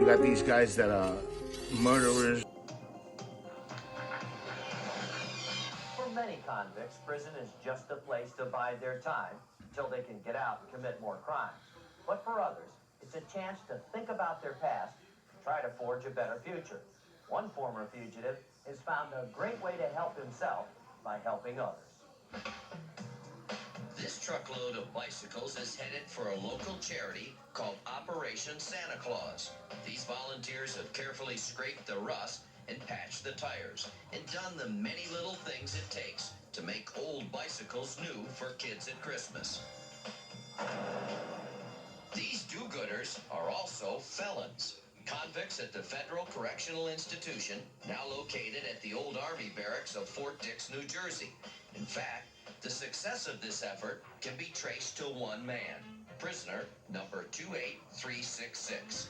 got these guys that are murderers. For many convicts, prison is just a place to bide their time until they can get out and commit more crimes. But for others, it's a chance to think about their past and try to forge a better future. One former fugitive has found a great way to help himself by helping others. This truckload of bicycles is headed for a local charity called Operation Santa Claus. These volunteers have carefully scraped the rust and patched the tires and done the many little things it takes to make old bicycles new for kids at Christmas. These do-gooders are also felons. Convicts at the Federal Correctional Institution, now located at the old Army barracks of Fort Dix, New Jersey. In fact, the success of this effort can be traced to one man, prisoner number 28366.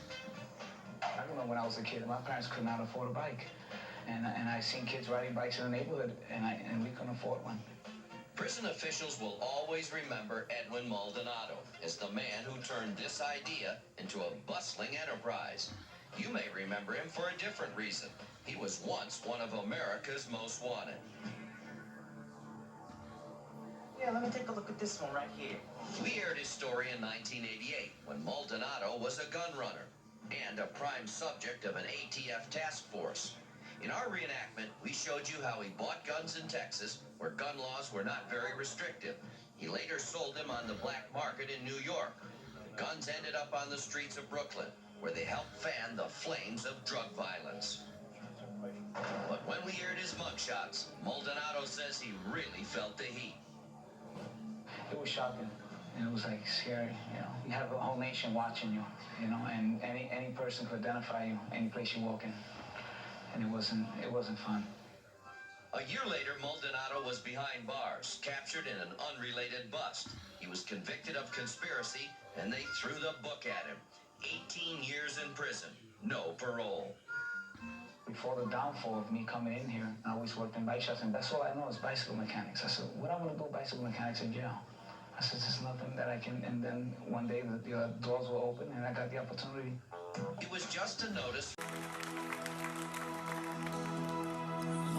I remember when I was a kid, my parents could not afford a bike. And I seen kids riding bikes in the neighborhood, and we couldn't afford one. Prison officials will always remember Edwin Maldonado as the man who turned this idea into a bustling enterprise. You may remember him for a different reason. He was once one of America's most wanted. Yeah, let me take a look at this one right here. We aired his story in 1988 when Maldonado was a gun runner and a prime subject of an ATF task force. In our reenactment, we showed you how he bought guns in Texas, where gun laws were not very restrictive. He later sold them on the black market in New York. The guns ended up on the streets of Brooklyn, where they helped fan the flames of drug violence. But when we aired his mugshots, Maldonado says he really felt the heat. It was shocking, and it was like scary, you know. You have a whole nation watching you, you know, and any person could identify you any place you walk in. And it wasn't fun. A year later, Maldonado was behind bars, captured in an unrelated bust. He was convicted of conspiracy, and they threw the book at him. 18 years in prison, no parole. Before the downfall of me coming in here, I always worked in bike shops, and that's all I know is bicycle mechanics. I said, what am I going to do bicycle mechanics in jail? I said, there's nothing that I can, and then one day the doors were open, and I got the opportunity. It was just a notice.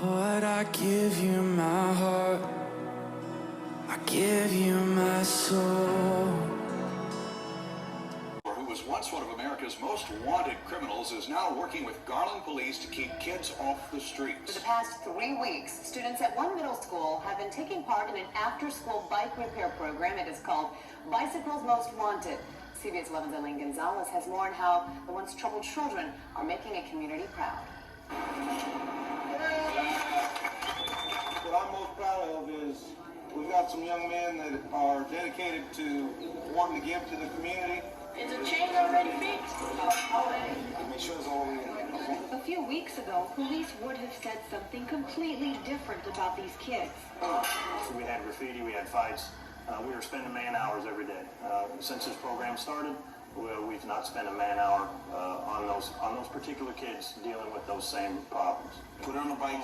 Lord, I give you my heart, I give you my soul. Who was once one of America's most wanted criminals is now working with Garland Police to keep kids off the streets. For the past 3 weeks, students at one middle school have been taking part in an after-school bike repair program. It is called Bicycles Most Wanted. CBS 11's Elaine Gonzalez has more on how the once troubled children are making a community proud. What I'm most proud of is we've got some young men that are dedicated to wanting to give to the community. Is the chain already fixed? Make sure it's all in. A few weeks ago, police would have said something completely different about these kids. We had graffiti, we had fights. We were spending man hours every day. Since this program started, we've not spent a man hour on those particular kids dealing with those same problems. Put it on the bike.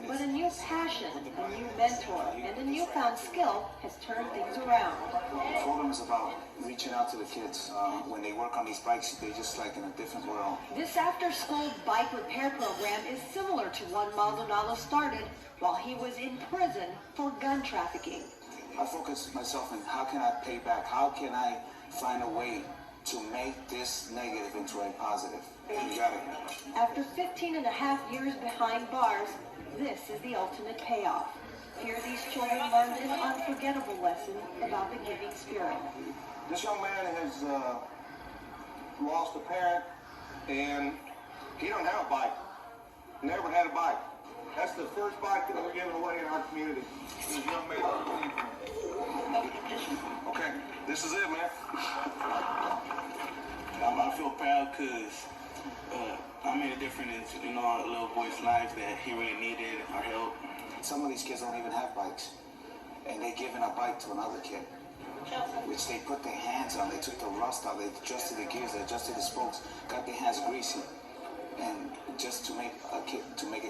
But a new passion, a new mentor, and a newfound skill has turned things around. The program is about reaching out to the kids. When they work on these bikes, they're just like in a different world. This after-school bike repair program is similar to one Maldonado started while he was in prison for gun trafficking. I focus myself on how can I pay back? How can I find a way to make this negative into a positive? You got it. After 15 and a half years behind bars, this is the ultimate payoff. Here these children learned an unforgettable lesson about the giving spirit. This young man has lost a parent, and he don't have a bike. Never had a bike. That's the first bike that we're giving away in our community. This young man. Okay, this is it, man. I feel proud because I made a difference in our little boy's life that he really needed our help. Some of these kids don't even have bikes, and they're giving a bike to another kid, which they put their hands on. They took the rust out, they adjusted the gears, they adjusted the spokes, got their hands greasy, and just to make a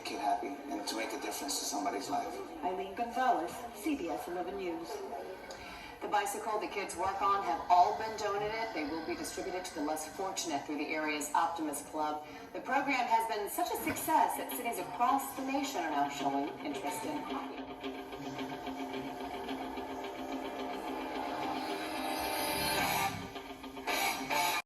kid happy and to make a difference to somebody's life. Eileen Gonzalez, CBS 11 News. The bicycle the kids work on have all been donated. They will be distributed to the less fortunate through the area's Optimist Club. The program has been such a success that cities across the nation are now showing interest in it.